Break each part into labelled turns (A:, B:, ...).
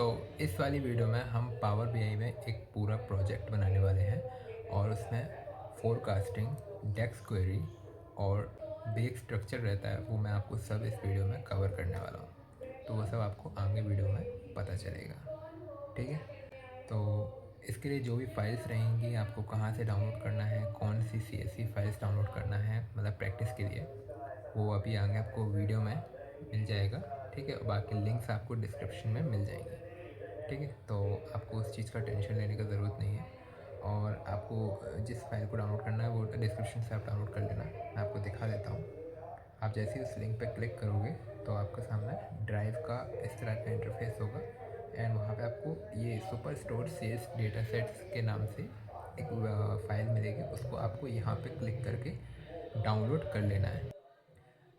A: तो इस वाली वीडियो में हम पावर बीआई में एक पूरा प्रोजेक्ट बनाने वाले हैं और उसमें फोरकास्टिंग, डेक्स क्वेरी और बेक स्ट्रक्चर रहता है, वो मैं आपको सब इस वीडियो में कवर करने वाला हूँ। तो वो सब आपको आगे वीडियो में पता चलेगा, ठीक है। तो इसके लिए जो भी फाइल्स रहेंगी, आपको कहाँ से डाउनलोड करना है, कौन सी CSV फाइल्स डाउनलोड करना है, मतलब प्रैक्टिस के लिए, वो अभी आगे आपको वीडियो में मिल जाएगा, ठीक है। और बाकी लिंक्स आपको डिस्क्रिप्शन में मिल जाएंगे, ठीक है। तो आपको उस चीज़ का टेंशन लेने का ज़रूरत नहीं है। और आपको जिस फाइल को डाउनलोड करना है वो डिस्क्रिप्शन से आप डाउनलोड कर लेना, मैं आपको दिखा देता हूँ। आप जैसे ही उस लिंक पर क्लिक करोगे तो आपके सामने ड्राइव का इस तरह का इंटरफेस होगा एंड वहाँ पे आपको ये super store sales data sets के नाम से एक फ़ाइल मिलेगी। उसको आपको यहाँ पे क्लिक करके डाउनलोड कर लेना है।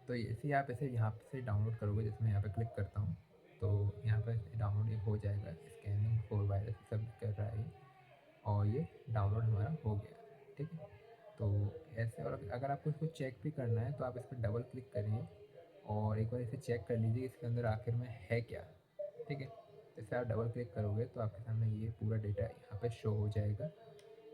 A: तो जैसे ही आप इसे यहाँ से डाउनलोड करोगे, जैसे मैं यहाँ पे क्लिक करता हूँ तो यहाँ पर डाउनलोड हो जाएगा। स्कैनिंग फॉर वायरस सब कर रहा है और ये डाउनलोड हमारा हो गया, ठीक है। तो ऐसे, और अगर आपको इसको चेक भी करना है तो आप इस पर डबल क्लिक करिए और एक बार इसे चेक कर लीजिए इसके अंदर आखिर में है क्या, ठीक है। जैसे आप डबल क्लिक करोगे तो आपके सामने ये पूरा डेटा यहाँ पे शो हो जाएगा।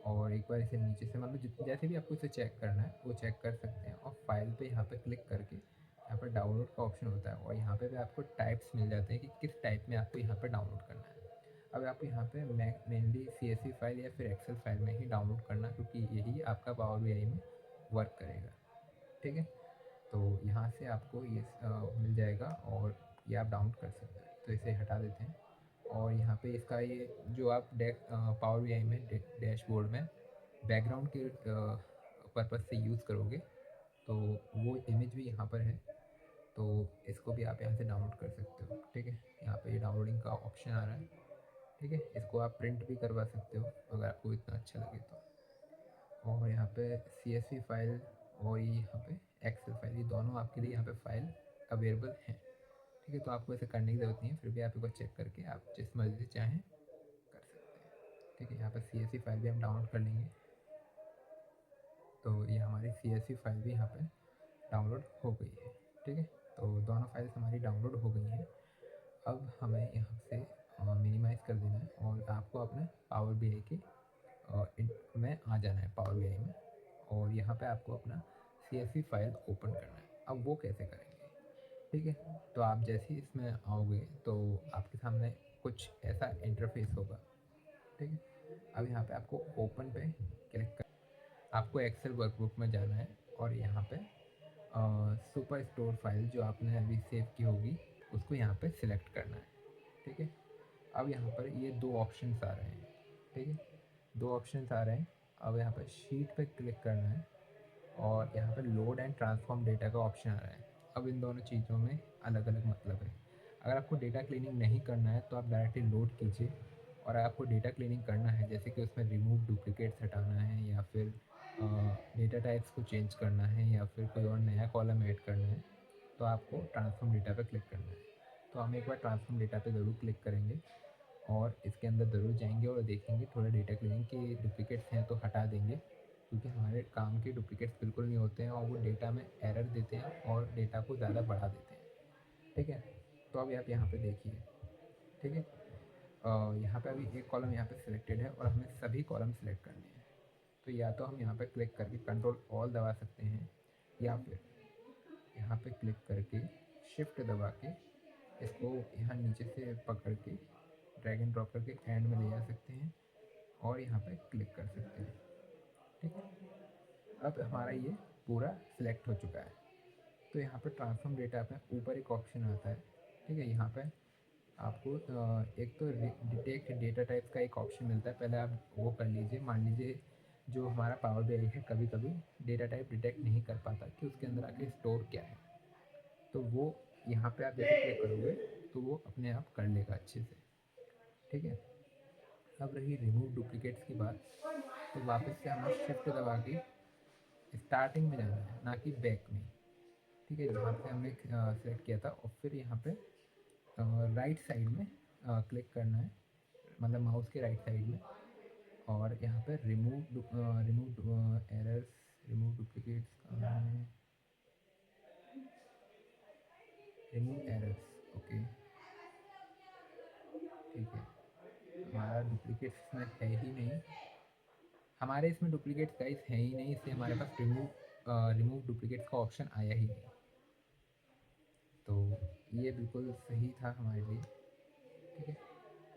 A: और एक बार इसे नीचे से, मतलब जितने जैसे भी आपको इसे चेक करना है वो चेक कर सकते हैं। और फाइल पे यहाँ पे क्लिक करके यहाँ पर डाउनलोड का ऑप्शन होता है और यहाँ पे भी आपको टाइप्स मिल जाते हैं कि किस टाइप में आपको यहाँ पे डाउनलोड करना है। अब आपको यहाँ पे मेनली CSV फाइल या फिर एक्सेल फाइल में ही डाउनलोड करना, क्योंकि यही आपका पावर बीआई में वर्क करेगा, ठीक है। तो यहाँ से आपको ये मिल जाएगा और ये आप डाउनलोड कर सकते हैं। तो इसे हटा देते हैं और यहाँ पे इसका ये जो आप पावर बीआई में डैशबोर्ड में बैकग्राउंड के पर्पज़ से यूज़ करोगे तो वो इमेज भी यहाँ पर है। तो इसको भी आप यहाँ से डाउनलोड कर सकते हो, ठीक है। यहाँ पे ये डाउनलोडिंग का ऑप्शन आ रहा है, ठीक है। इसको आप प्रिंट भी करवा सकते हो अगर आपको इतना अच्छा लगे तो। और यहाँ पे CSV फाइल और ये यहाँ पे एक्सेल फाइल, ये दोनों आपके लिए यहाँ पे फाइल अवेलेबल हैं, ठीक है। तो आपको ऐसे करने की ज़रूरत नहीं है, फिर भी आप एक बार चेक करके आप जिस मर्ज़ी से चाहें कर सकते हैं, ठीक है। यहाँ पर CSV फाइल भी हम डाउनलोड कर लेंगे। तो ये हमारी CSV फाइल भी यहाँ पे डाउनलोड हो गई है, ठीक है। तो दोनों फाइल्स हमारी डाउनलोड हो गई हैं। अब हमें यहाँ से मिनिमाइज़ कर देना है और आपको अपने पावर बीआई के में आ जाना है, पावर बीआई में। और यहाँ पे आपको अपना CSV फाइल ओपन करना है। अब वो कैसे करेंगे, ठीक है। तो आप जैसे ही इसमें आओगे तो आपके सामने कुछ ऐसा इंटरफेस होगा, ठीक है। अब यहाँ पे आपको ओपन पे क्लिक कर, आपको एक्सेल वर्कबुक में जाना है और यहाँ पे सुपर स्टोर फाइल जो आपने अभी सेव की होगी उसको यहाँ पे सिलेक्ट करना है, ठीक है। अब यहाँ पर ये दो ऑप्शंस आ रहे हैं, ठीक है। दो ऑप्शंस आ रहे हैं। अब यहाँ पर शीट पे क्लिक करना है और यहाँ पर लोड एंड ट्रांसफॉर्म डेटा का ऑप्शन आ रहा है। अब इन दोनों चीज़ों में अलग अलग मतलब है। अगर आपको डेटा क्लीनिंग नहीं करना है तो आप डायरेक्टली लोड कीजिए, और अगर आपको डेटा क्लीनिंग करना है जैसे कि उसमें रिमूव डुप्लीकेट्स हटाना है या फिर डेटा टाइप्स को चेंज करना है या फिर कोई और नया कॉलम ऐड करना है, तो आपको ट्रांसफॉर्म डेटा पर क्लिक करना है। तो हम एक बार ट्रांसफॉर्म डेटा पे ज़रूर क्लिक करेंगे और इसके अंदर ज़रूर जाएंगे और देखेंगे थोड़े डेटा क्लीनिंग के डुप्लीकेट्स हैं तो हटा देंगे, क्योंकि हमारे काम के डुप्लीकेट्स बिल्कुल नहीं होते हैं और वो डेटा में एरर देते हैं और डेटा को ज़्यादा बढ़ा देते हैं, ठीक है। तो अभी आप यहाँ पे देखिए, ठीक है। यहाँ पे अभी एक कॉलम यहाँ पे सिलेक्टेड है और हमें सभी कॉलम सिलेक्ट करने हैं। तो या तो हम यहाँ पे क्लिक करके कंट्रोल ऑल दबा सकते हैं या फिर यहाँ पे क्लिक करके शिफ्ट दबा के इसको यहाँ नीचे से पकड़ के ड्रैग एंड ड्रॉप करके एंड में ले जा सकते हैं और यहाँ पे क्लिक कर सकते हैं, ठीक है। अब हमारा ये पूरा सिलेक्ट हो चुका है। तो यहाँ पे ट्रांसफॉर्म डेटा पे ऊपर एक ऑप्शन आता है, ठीक है। यहाँ पे आपको एक तो डिटेक्ट डेटा टाइप्स का एक ऑप्शन मिलता है, पहले आप वो कर लीजिए। मान लीजिए जो हमारा पावर बीआई है कभी कभी डेटा टाइप डिटेक्ट नहीं कर पाता कि उसके अंदर आके स्टोर क्या है, तो वो यहाँ पे आप जैसे क्लिक करोगे तो वो अपने आप कर लेगा अच्छे से, ठीक है। अब रही रिमूव डुप्लीकेट्स की बात, तो वापस से हमें शिफ्ट दबा के स्टार्टिंग में जाना है, ना कि बैक में, ठीक है। जहाँ पे हमने सेलेक्ट किया था और फिर यहाँ पे राइट साइड में क्लिक करना है, मतलब माउस के राइट साइड में। और यहाँ पे remove errors, remove duplicates, remove errors, okay, ठीक है, हमारा डुप्लीकेट्स इसमें है ही नहीं, हमारे इसमें डुप्लीकेट्स गाइस है ही नहीं, इसलिए हमारे पास रिमूव डुप्लीकेट्स का ऑप्शन आया ही नहीं। तो ये बिल्कुल सही था हमारे लिए, ठीक है।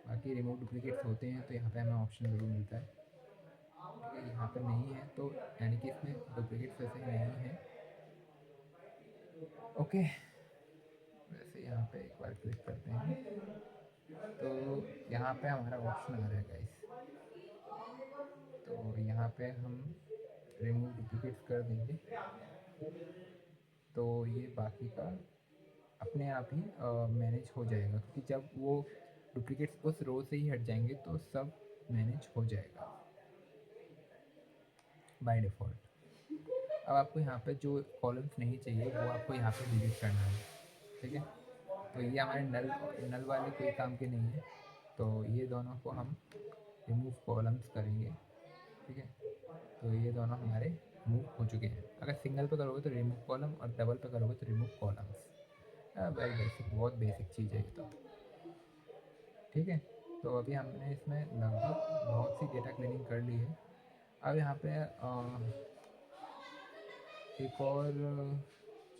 A: बाकी रिमूव डुप्लीकेट्स होते हैं तो यहाँ पे हमें ऑप्शन ज़रूर मिलता है, ठीक है। यहाँ पे नहीं है तो यानी कि इसमें डुप्लीकेट्स वैसे नहीं है, ओके। वैसे यहाँ पे एक बार क्लिक करते हैं तो यहाँ पे हमारा ऑप्शन आ रहा है गाइस, तो यहाँ पे हम रिमूव डुप्लीकेट्स कर देंगे तो ये बाकी का अपने आप ही मैनेज हो जाएगा, क्योंकि जब वो डुप्लीकेट्स उस रो से ही हट जाएंगे तो सब मैनेज हो जाएगा बाय डिफ़ॉल्ट। अब आपको यहाँ पे जो कॉलम्स नहीं चाहिए वो आपको यहाँ पे डिलीट करना है, ठीक है। तो ये हमारे नल वाले कोई काम के नहीं है, तो ये दोनों को हम रिमूव कॉलम्स करेंगे, ठीक है। तो ये दोनों हमारे रिमूव हो चुके हैं। अगर सिंगल पे करोगे तो रिमूव कॉलम और डबल पे करोगे तो रिमूव कॉलम्स। वेरी बेसिक, बहुत बेसिक चीज़ है ये तो, ठीक है। तो अभी हमने इसमें लगभग बहुत सी डेटा क्लीनिंग कर ली है। अब यहाँ पे एक और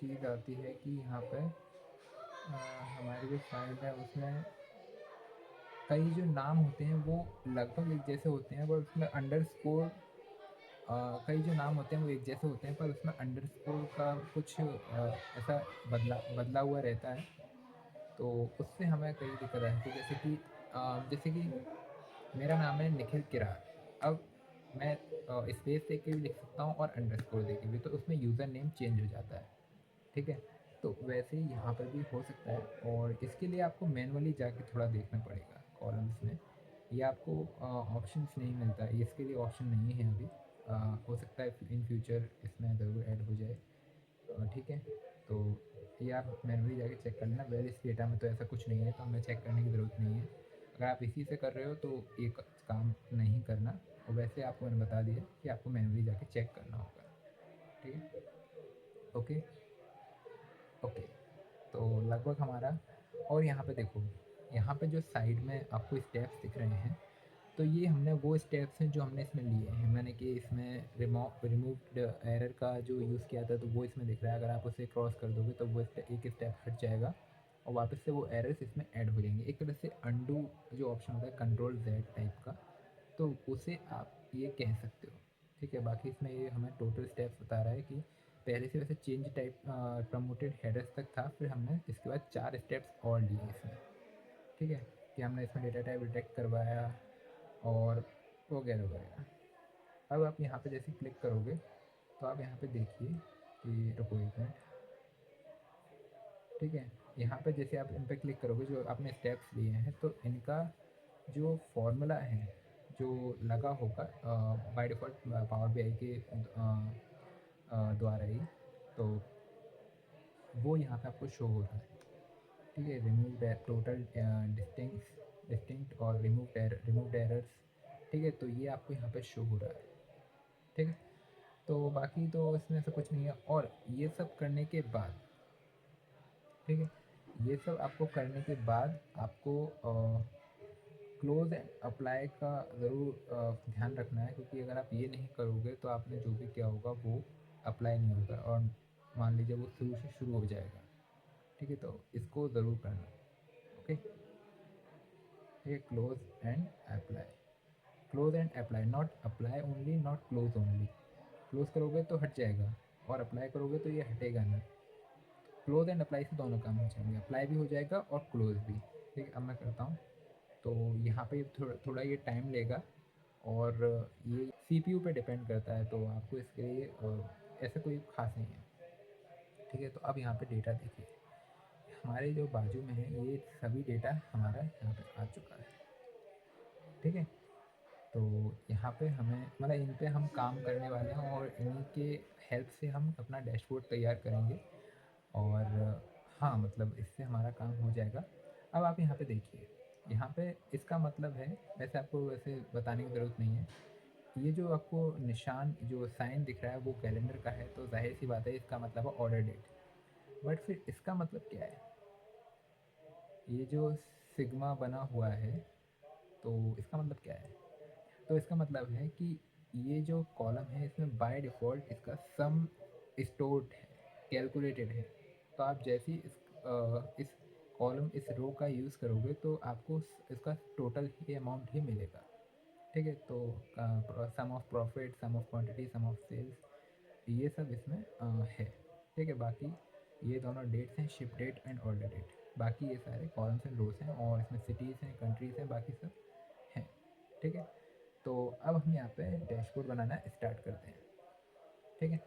A: चीज़ आती है कि यहाँ पे हमारी जो फाइल है उसमें कई जो नाम होते हैं वो लगभग एक जैसे होते हैं, पर उसमें अंडरस्कोर कई जो नाम होते हैं वो एक जैसे होते हैं, पर उसमें अंडरस्कोर का कुछ ऐसा बदला हुआ रहता है, तो उससे हमें कई दिक्कत आती है। जैसे कि मेरा नाम है निखिल किरार, अब मैं स्पेस दे के भी लिख सकता हूँ और अंडरस्कोर दे के भी, तो उसमें यूज़र नेम चेंज हो जाता है, ठीक है। तो वैसे ही यहाँ पर भी हो सकता है, और इसके लिए आपको मैनुअली जाके थोड़ा देखना पड़ेगा कॉलम्स में, ये आपको ऑप्शंस नहीं मिलता है, इसके लिए ऑप्शन नहीं है अभी। हो सकता है इन फ्यूचर इसमें ज़रूर ऐड हो जाए, ठीक है। तो ये आप मैनुअली जाके चेक कर लेना, वेल इस डेटा में तो ऐसा कुछ नहीं है तो हमें चेक करने की ज़रूरत नहीं है। अगर आप इसी से कर रहे हो तो एक काम नहीं करना, और वैसे आपको मैंने बता दिया कि आपको मैनुअली जाके चेक करना होगा, ठीक है। ओके ओके, तो लगभग हमारा, और यहाँ पे देखो, यहाँ पे जो साइड में आपको स्टेप्स दिख रहे हैं, तो ये हमने वो स्टेप्स हैं जो हमने इसमें लिए हैं। मैंने कि इसमें रिमूव्ड एरर का जो यूज़ किया था तो वो इसमें दिख रहा है, अगर आप उसे क्रॉस कर दोगे तो वो एक स्टेप हट जाएगा और वापस से वो एरर्स इसमें ऐड हो जाएंगे। एक तरह से अंडू जो ऑप्शन होता है कंट्रोल Z टाइप का, तो उसे आप ये कह सकते हो, ठीक है। बाकी इसमें ये हमें टोटल स्टेप्स बता रहा है कि पहले से वैसे चेंज टाइप प्रमोटेड हेडर्स तक था, फिर हमने इसके बाद 4 स्टेप्स और लिए इसमें, ठीक है। कि हमने इसमें डेटा टाइप डिटेक्ट करवाया और वगैरह वगैरह। अब आप यहाँ पे जैसे क्लिक करोगे तो आप यहाँ पे देखिए कि रुको एक मिनट, ठीक है। यहाँ पे जैसे आप इन पे क्लिक करोगे, जो आपने स्टेप्स लिए हैं, तो इनका जो फॉर्मूला है जो लगा होगा बाय डिफ़ॉल्ट पावर BI के द्वारा ही, तो वो यहाँ पे आपको शो हो रहा है, ठीक है। रिमूव टोटल डिस्टिंक्ट और रिमूव एरर्स, ठीक है। तो ये आपको यहाँ पे शो हो रहा है, ठीक है। तो बाकी तो इसमें ऐसा कुछ नहीं है, और ये सब करने के बाद, ठीक है, ये सब आपको करने के बाद आपको क्लोज़ एंड अप्लाई का ज़रूर ध्यान रखना है, क्योंकि अगर आप ये नहीं करोगे तो आपने जो भी किया होगा वो अप्लाई नहीं होगा, और मान लीजिए वो शुरू से शुरू हो जाएगा, ठीक है। तो इसको ज़रूर करना, ओके। ये close and apply, close and apply, not apply only, not close only. Close करोगे तो हट जाएगा और अप्लाई करोगे तो ये हटेगा नहीं। क्लोज़ एंड अप्लाई से दोनों काम हो जाएंगे, अप्लाई भी हो जाएगा और क्लोज़ भी, ठीक है। अब मैं करता हूँ, तो यहाँ पे थोड़ा ये टाइम लेगा, और ये CPU पे डिपेंड करता है, तो आपको इसके लिए ऐसा कोई ख़ास नहीं है, ठीक है। तो अब यहाँ पे डेटा देखिए, हमारे जो बाजू में है ये सभी डेटा हमारा यहाँ पे आ चुका है, ठीक है। तो यहाँ पे हमें मतलब इन पे हम काम करने वाले हैं, और इन्हीं के हेल्प से हम अपना डैशबोर्ड तैयार करेंगे, और हाँ, मतलब इससे हमारा काम हो जाएगा। अब आप यहाँ पे देखिए, यहाँ पे इसका मतलब है, वैसे आपको वैसे बताने की ज़रूरत नहीं है, ये जो आपको निशान जो साइन दिख रहा है वो कैलेंडर का है, तो जाहिर सी बात है इसका मतलब है ऑर्डर डेट। बट फिर इसका मतलब क्या है, ये जो सिग्मा बना हुआ है, तो इसका मतलब क्या है? तो इसका मतलब है कि ये जो कॉलम है इसमें बाय डिफ़ॉल्ट इसका सम स्टोर्ड है, कैलकुलेटेड है। तो आप जैसे ही इस कॉलम इस रो का यूज़ करोगे तो आपको इसका टोटल ही अमाउंट ही मिलेगा। ठीक है, तो sum of profit, sum of quantity, sum of sales, ये सब इसमें है। ठीक है, बाकी ये दोनों डेट्स हैं, ship date and order date. बाकी ये सारे कॉलम्स एंड रोज हैं और इसमें सिटीज़ हैं, कंट्रीज़ हैं, बाकी सब हैं। ठीक है, तो अब हम यहाँ पे डैशबोर्ड बनाना स्टार्ट करते हैं। ठीक है,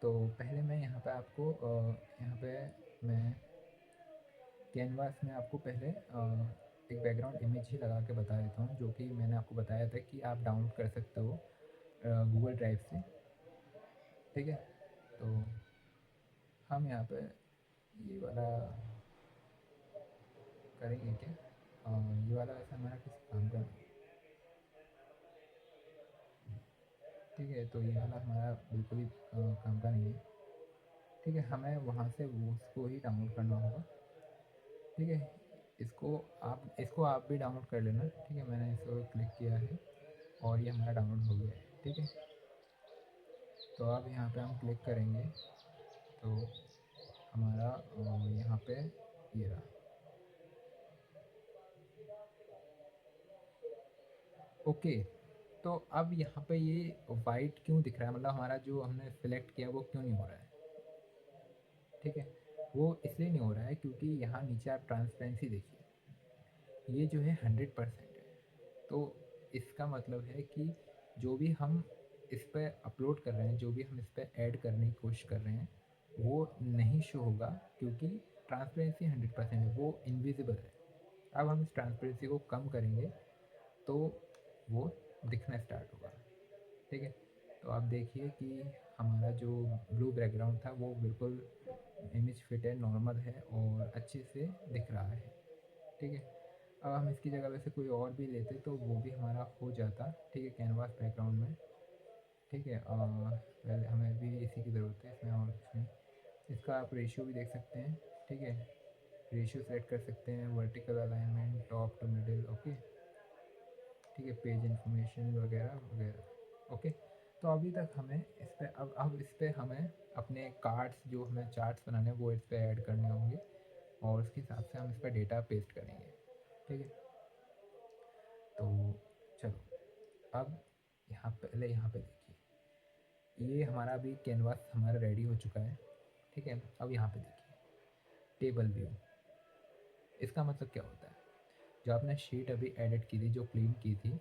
A: तो पहले मैं यहाँ पे आपको यहाँ पे मैं कैनवास में आपको पहले एक बैकग्राउंड इमेज ही लगा के बता देता हूँ, जो कि मैंने आपको बताया था कि आप डाउनलोड कर सकते हो गूगल ड्राइव से। ठीक है, तो हम यहाँ पे ये वाला करेंगे क्या? ये वाला वैसे हमारा किसी काम का नहीं। ठीक है, तो ये वाला हमारा बिल्कुल ही काम का नहीं है। ठीक है, हमें वहाँ से वो उसको ही डाउनलोड करना होगा। ठीक है, इसको आप भी डाउनलोड कर लेना। ठीक है, मैंने इसको क्लिक किया है और ये हमारा डाउनलोड हो गया है। ठीक है, तो अब यहाँ पे हम क्लिक करेंगे तो हमारा यहाँ पे ये रहा। ओके, तो अब यहाँ पे ये वाइट क्यों दिख रहा है, मतलब हमारा जो हमने सेलेक्ट किया वो क्यों नहीं हो रहा है? ठीक है, वो इसलिए नहीं हो रहा है क्योंकि यहाँ नीचे आप ट्रांसपेरेंसी देखिए, ये जो है 100% है। तो इसका मतलब है कि जो भी हम इस पर अपलोड कर रहे हैं, जो भी हम इस पर ऐड करने की कोशिश कर रहे हैं, वो नहीं शो होगा क्योंकि ट्रांसपेरेंसी 100% है, वो इनविजिबल है। अब हम इस ट्रांसपेरेंसी को कम करेंगे तो वो दिखना स्टार्ट होगा। ठीक है, तो आप देखिए कि हमारा जो ब्लू बैकग्राउंड था वो बिल्कुल इमेज फिट है, नॉर्मल है और अच्छे से दिख रहा है। ठीक है, अब हम इसकी जगह वैसे कोई और भी लेते तो वो भी हमारा हो जाता। ठीक है, कैनवास बैकग्राउंड में। ठीक है, वेल हमें भी इसी की ज़रूरत है, इसमें और कुछ नहीं। इसका आप रेशियो भी देख सकते हैं। ठीक है, रेशियो सेलेक्ट कर सकते हैं, vertical alignment, top to middle. Okay, ठीक है, पेज इंफॉर्मेशन वगैरह वगैरह। ओके, तो अभी तक हमें इस पर अब इस पर हमें अपने कार्ड्स जो हमें चार्ट्स बनाने हैं वो इस पर ऐड करने होंगे और उसके हिसाब से हम इस पर डेटा पेस्ट करेंगे। ठीक है, तो चलो अब यहाँ पे देखिए, ये हमारा अभी कैनवास हमारा रेडी हो चुका है। ठीक है, अब यहाँ पे देखिए टेबल व्यू, इसका मतलब क्या होता है? जो आपने शीट अभी एडिट की थी, जो क्लीन की थी,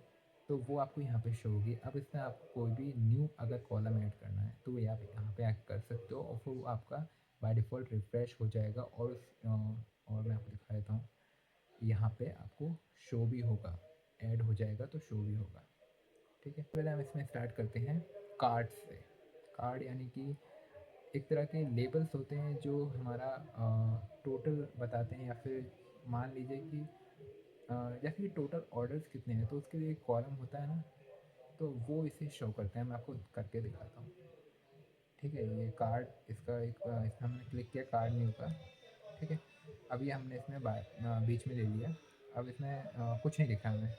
A: तो वो आपको यहाँ पे शो होगी। अब इसमें आपको कोई भी न्यू अगर कॉलम ऐड करना है तो ये आप यहाँ पे ऐड कर सकते हो और फिर वो आपका बाय डिफ़ॉल्ट रिफ्रेश हो जाएगा और मैं आपको दिखा देता हूँ, यहाँ पे आपको शो भी होगा, ऐड हो जाएगा तो शो भी होगा। ठीक है, पहले हम इसमें स्टार्ट करते हैं कार्ड से। कार्ड यानी कि एक तरह के लेबल्स होते हैं जो हमारा टोटल बताते हैं, या फिर मान लीजिए कि जैसे कि टोटल ऑर्डर्स कितने हैं तो उसके लिए एक कॉलम होता है ना, तो वो इसे शो करते हैं। मैं आपको करके दिखाता हूँ। ठीक है, ये कार्ड इसका एक इसमें हमने क्लिक किया कार्ड न्यू का। ठीक है, अभी हमने इसमें बीच में ले लिया। अब इसमें कुछ नहीं लिखा हमें।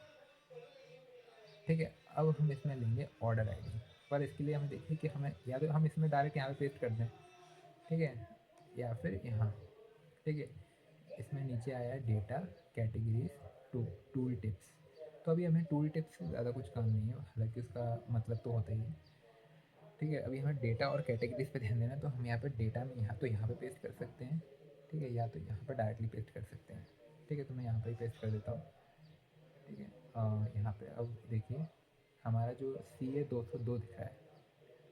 A: ठीक है, अब हम इसमें लेंगे ऑर्डर आईडी, पर इसके लिए हमें देखिए कि हमें या तो हम इसमें डायरेक्ट यहाँ पे पेस्ट कर दें। ठीक है, या फिर यहाँ। ठीक है, इसमें नीचे आया है डेटा कैटेगरीज टूल टिप्स। तो अभी हमें टूल टिप्स से ज़्यादा कुछ काम नहीं है, हालांकि उसका मतलब तो होता ही है। ठीक है, अभी हमें डेटा और कैटेगरीज पे ध्यान देना है, तो हम यहाँ पर डेटा में यहाँ पे पेस्ट कर सकते हैं। ठीक है, या तो यहाँ पर डायरेक्टली पेस्ट कर सकते हैं। ठीक है, तो मैं यहाँ पर ही पेस्ट कर देता हूँ। ठीक है, यहाँ पे अब देखिए हमारा जो CA 202 दिख रहा है,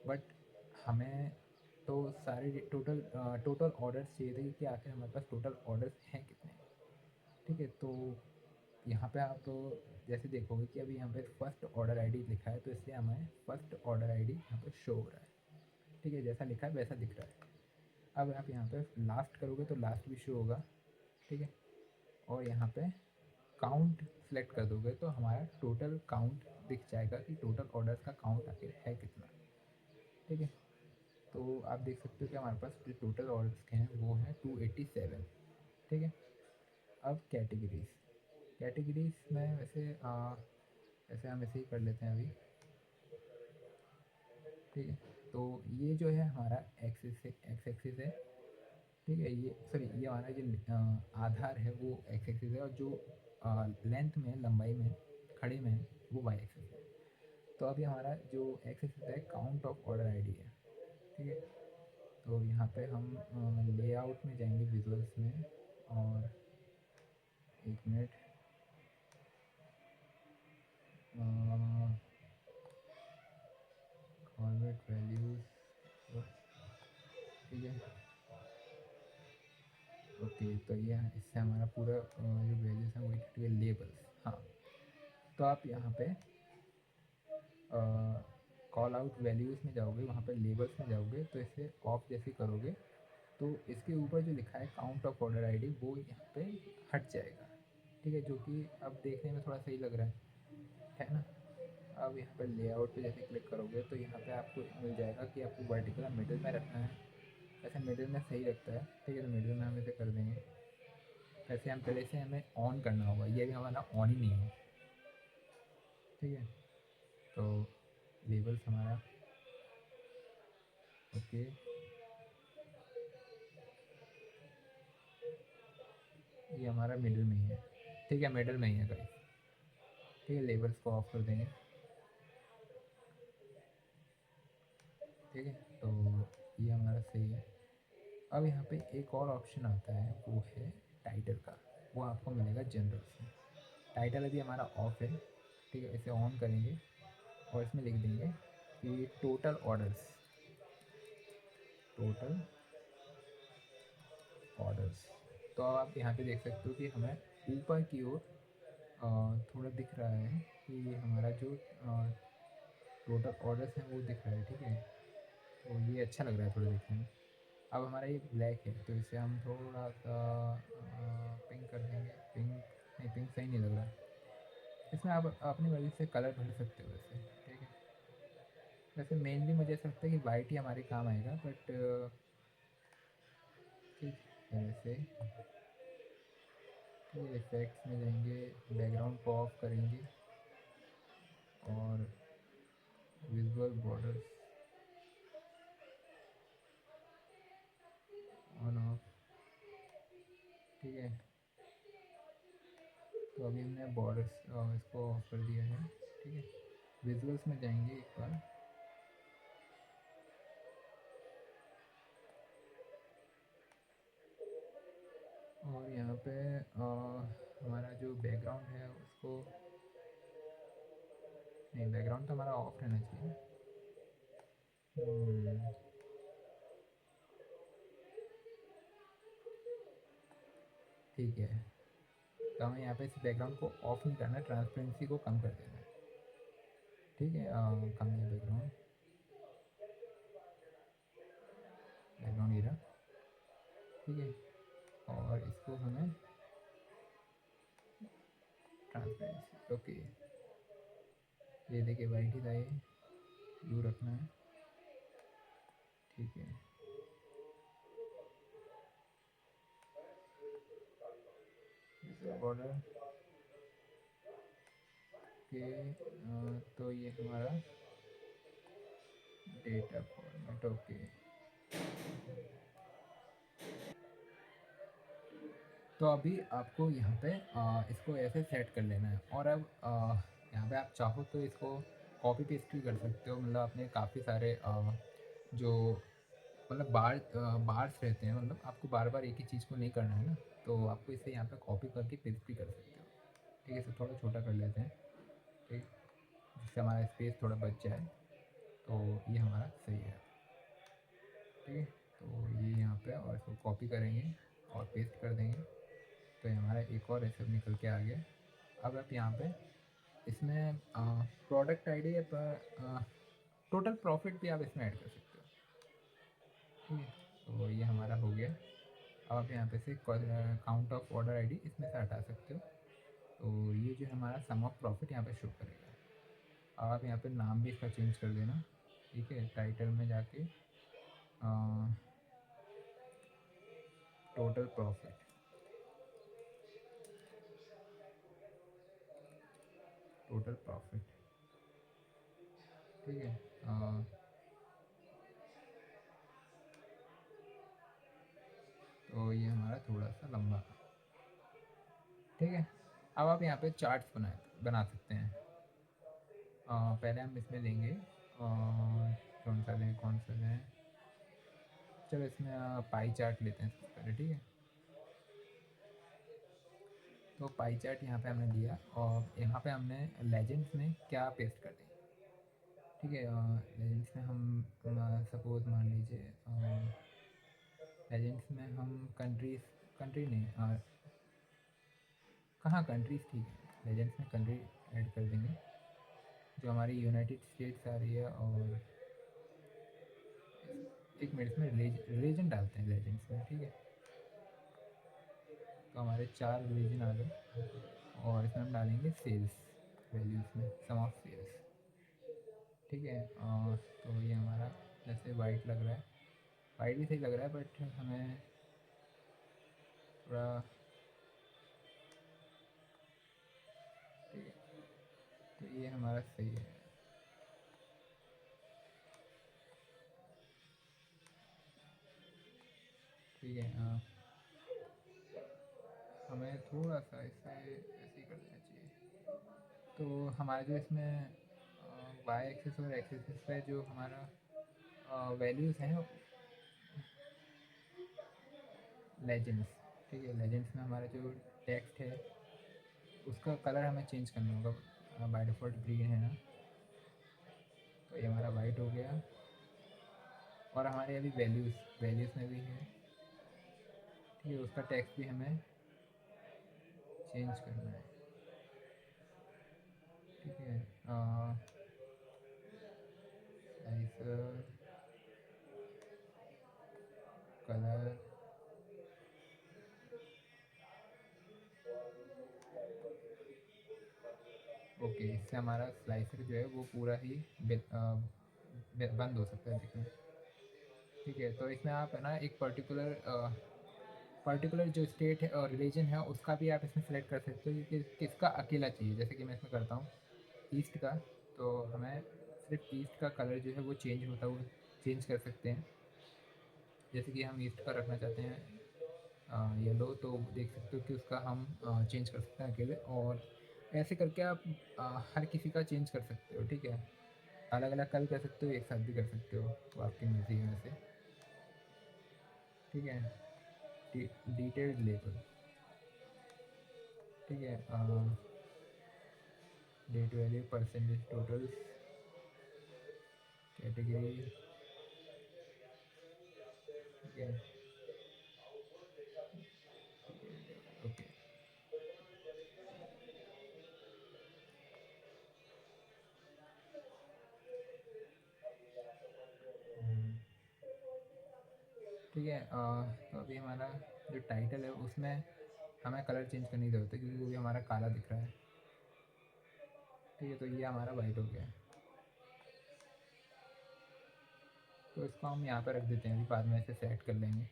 A: बट हमें तो सारे टोटल ऑर्डर्स चाहिए थे कि आखिर हमारे पास टोटल ऑर्डर्स हैं कितने। ठीक है, तो यहाँ पे आप जैसे देखोगे कि अभी यहाँ पे फर्स्ट ऑर्डर आईडी लिखा है, तो इसलिए हमें फर्स्ट ऑर्डर आईडी यहाँ पे शो हो रहा है। ठीक है, जैसा लिखा है वैसा दिख रहा है। अब आप यहाँ पे लास्ट करोगे तो लास्ट भी शो होगा। ठीक है, और यहाँ पे काउंट सेलेक्ट कर दोगे तो हमारा टोटल काउंट दिख जाएगा कि टोटल ऑर्डर्स का काउंट आखिर है कितना। ठीक है, तो आप देख सकते हो कि हमारे पास जो टोटल ऑर्डर्स के हैं वो हैं 287। ठीक है, अब कैटेगरीज, कैटेगरीज में वैसे ऐसे हम ऐसे ही कर लेते हैं अभी, ठीक है। तो ये जो है हमारा एक्सिस है, एक्स एक्सिस है, ठीक है। ये सॉरी, ये हमारा जो आधार है वो एक्स एक्सिस है, और जो लेंथ में, लंबाई में, खड़े में है, वो वाई एक्सिस है। तो अभी हमारा जो एक्स एक्सिस है काउंट ऑफ ऑर्डर आईडी है, ठीक है। तो यहाँ पे हम लेआउट में जाएंगे, विजुअल्स में, और एक मिनट, फॉर्मेट वैल्यूज़, ठीक है। ओके, तो ये इससे हमारा पूरा जो वैल्यूज़ हैं वो इकट्ठी है, लेबल्स, हाँ। तो आप यहाँ पे कॉल आउट वैल्यूज़ में जाओगे, वहाँ पे लेबल्स में जाओगे, तो इसे ऑफ जैसे करोगे तो इसके ऊपर जो लिखा है काउंट ऑफ ऑर्डर आईडी वो यहाँ पे हट जाएगा, ठीक है, जो कि अब देखने में थोड़ा सही लग रहा है ना। अब यहाँ पर लेआउट पे जैसे क्लिक करोगे तो यहाँ पे आपको मिल जाएगा कि आपको वर्टिकल मिडिल में रखना है। वैसे मिडिल में सही लगता है, ठीक है, तो मिडिल में हम इसे कर देंगे। वैसे हम पहले से हमें ऑन करना होगा, ये भी हमारा ऑन ही नहीं है, ठीक है। तो लेबल्स हमारा ओके, ये हमारा मिडिल में ही है, ठीक है, मिडिल में ही है गाइस, ठीक है। लेबल्स को ऑफ कर देंगे, ठीक है। तो ये हमारा सही है। अब यहाँ पे एक और ऑप्शन आता है, वो है टाइटल का, वो आपको मिलेगा जनरल्स में। टाइटल अभी हमारा ऑफ है, ठीक है। इसे ऑन करेंगे और इसमें लिख देंगे कि टोटल ऑर्डर्स, टोटल ऑर्डर्स। तो आप यहाँ पे देख सकते हो कि हमें ऊपर की ओर थोड़ा दिख रहा है कि हमारा जो टोटल ऑर्डर्स हैं वो दिख रहा है, ठीक है। तो ये अच्छा लग रहा है थोड़ा देखने में। अब हमारा ये ब्लैक है, तो इसे हम थोड़ा सा पिंक कर देंगे। पिंक नहीं, पिंक सही नहीं लग रहा है। इसमें आप अपनी मर्ज़ी से कलर भर सकते हो वैसे, ठीक है। वैसे मेनली मुझे ऐसा लगता है कि वाइट ही हमारे काम आएगा, बट ठीक है वैसे, ठीक है। इफेक्ट्स में जाएंगे, बैकग्राउंड को ऑफ करेंगे, और विजुअल बॉर्डर्स ऑन ऑफ, ठीक है। तो अभी हमने बॉर्डर्स इसको ऑफ कर दिया है, ठीक है। विजुअल्स में जाएंगे एक बार, और यहाँ पे हमारा जो बैकग्राउंड है उसको, नहीं, बैकग्राउंड तो हमारा ऑफ रहना चाहिए। ठीक है, तो हमें यहाँ पे इस बैकग्राउंड को ऑफ नहीं करना है, ट्रांसपेरेंसी को कम कर देना है, ठीक है। कम है बैकग्राउंड, बैकग्राउंड ये रहा, ठीक है। और इसको हमें ट्रांसपेरेंसी, ओके, ये देखिए वाइट ही था, ये ब्लू रखना है, ठीक है। बॉर्डर के तो ये हमारा डेटा फॉर्मेट, ओके। तो अभी आपको यहाँ पे इसको ऐसे सेट कर लेना है, और अब यहाँ पे आप चाहो तो इसको कॉपी पेस्ट भी कर सकते हो। मतलब आपने काफ़ी सारे जो मतलब बार्स रहते हैं, मतलब आपको बार बार एक ही चीज़ को नहीं करना है ना, तो आपको इसे यहाँ पे कॉपी करके पेस्ट भी कर सकते हो, ठीक है। इसे थोड़ा छोटा कर लेते हैं, ठीक, जिससे हमारा स्पेस थोड़ा बच जाए, तो ये हमारा सही है, ठीक है। तो ये यहाँ पे, और इसको कॉपी करेंगे और पेस्ट कर देंगे, तो ये हमारा एक और ऐसे निकल के आ गया। अब आप यहाँ पे इसमें प्रोडक्ट आईडी या टोटल प्रॉफिट भी आप इसमें ऐड कर सकते हो, ठीक है। तो ये हमारा हो गया। अब आप यहाँ पे से काउंट ऑफ ऑर्डर आईडी इसमें से हटा सकते हो, तो ये जो हमारा सम ऑफ प्रॉफिट यहाँ पे शो करेगा। अब आप यहाँ पे नाम भी इसका चेंज कर देना, ठीक है। टाइटल में जाके टोटल प्रॉफिट, टोटल प्रॉफिट, ठीक है। तो ये हमारा थोड़ा सा लंबा, ठीक है। अब आप यहाँ पे चार्ट्स बना सकते हैं। पहले हम इसमें देंगे कौन सा लें, चलो इसमें पाई चार्ट लेते हैं सबसे पहले, ठीक है। तो पाई चार्ट यहाँ पे हमने दिया और यहाँ पे हमने लेजेंड्स में क्या पेस्ट कर दें, ठीक है। लेजेंड्स में हम सपोज मान लीजिए लेजेंड्स में हम कंट्री नहीं, कहाँ कंट्रीज़, ठीक है। लेजेंड्स में कंट्री ऐड कर देंगे, जो हमारी यूनाइटेड स्टेट्स आ रही है। और एक मिनट में रिलीजन डालते हैं लेजेंड्स में, ठीक है। तो हमारे 4 रिलीजन आ गए और इसमें हम डालेंगे सेल्स वैल्यूज़ में सम ऑफ सेल्स, ठीक है। तो ये हमारा जैसे वाइट लग रहा है, वाइट भी सही लग रहा है, बट हमें थोड़ा, ठीक है। तो ये हमारा सही है, ठीक है। हमें थोड़ा सा इसे ऐसे ही कर देना चाहिए। तो हमारा जो इसमें वाई एक्सिस और एक्स एक्सिस पे जो हमारा वैल्यूज़ हैं लेजेंड्स, ठीक है। लेजेंड्स में हमारा जो टेक्स्ट है उसका कलर हमें चेंज करना होगा, बाय डिफ़ॉल्ट ग्रीन है ना, तो ये हमारा वाइट हो गया। और हमारे अभी वैल्यूज़ में भी है, ठीक है। उसका टेक्स्ट भी हमें चेंज करना है, ठीक है। Size, colour, okay. इससे हमारा स्लाइसर जो है वो पूरा ही बंद हो सकता है दिखना, ठीक है। तो इसमें आप है ना एक पर्टिकुलर जो स्टेट है और रिलीजन है उसका भी आप इसमें सेलेक्ट कर सकते हो कि किसका अकेला चाहिए। जैसे कि मैं इसमें करता हूँ ईस्ट का, तो हमें सिर्फ ईस्ट का कलर जो है वो चेंज होता हुआ चेंज कर सकते हैं। जैसे कि हम ईस्ट का रखना चाहते हैं येलो, तो देख सकते हो कि उसका हम चेंज कर सकते हैं अकेले। और ऐसे करके आप हर किसी का चेंज कर सकते हो, ठीक है। अलग अलग का भी कर सकते हो, एक साथ भी कर सकते हो, वो आपकी मर्ज़ी है वैसे, ठीक है। डिटेल्ड लेबल, ठीक है। Date value, percentage, totals, category, ठीक है, ओके। ठीक है। तो अभी हमारा जो टाइटल है उसमें हमें कलर चेंज करने की ज़रूरत है, क्योंकि वो भी हमारा काला दिख रहा है, ठीक है। तो ये हमारा वाइट हो गया, तो इसको हम यहाँ पर रख देते हैं, अभी बाद में इसे सेट कर लेंगे,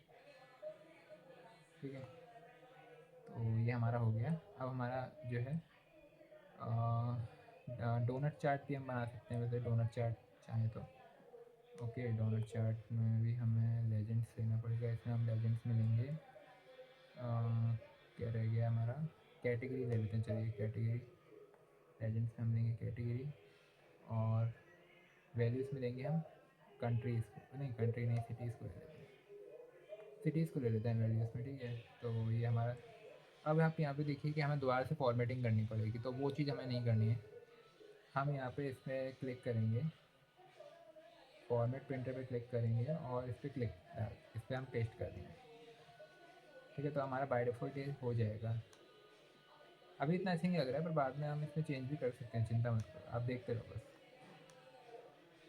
A: ठीक है। तो ये हमारा हो गया। अब हमारा जो है डोनट चार्ट भी हम बना सकते हैं वैसे, डोनट चार्ट चाहें तो, ओके। डोनट चार्ट में भी हमें लेजेंड्स लेना पड़ेगा, इसमें हम लेजेंड्स में लेंगे क्या रह गया हमारा, कैटेगरी ले लेते हैं, चलिए कैटेगरी। लेजेंड्स में हम लेंगे कैटेगरी, और वैल्यूज़ में लेंगे हम कंट्रीज़ को, नहीं कंट्री नहीं, सिटीज़ को ले लेते हैं, सिटीज़ को ले लेते हैं वैल्यूज़ में, ठीक है। तो ये हमारा, अब आप यहाँ पे देखिए कि हमें दोबारा से फॉर्मेटिंग करनी पड़ेगी, तो वो चीज़ हमें नहीं करनी है। हम यहाँ पे इस पर क्लिक करेंगे, फॉर्मेट प्रिंटर पे क्लिक करेंगे और इस पर इस पर हम पेस्ट कर देंगे, ठीक है। तो हमारा बाय डिफ़ॉल्ट ये हो जाएगा। अभी इतना ऐसे नहीं लग रहा है, पर बाद में हम इसमें चेंज भी कर सकते हैं, चिंता मत करो, आप देखते रहो बस,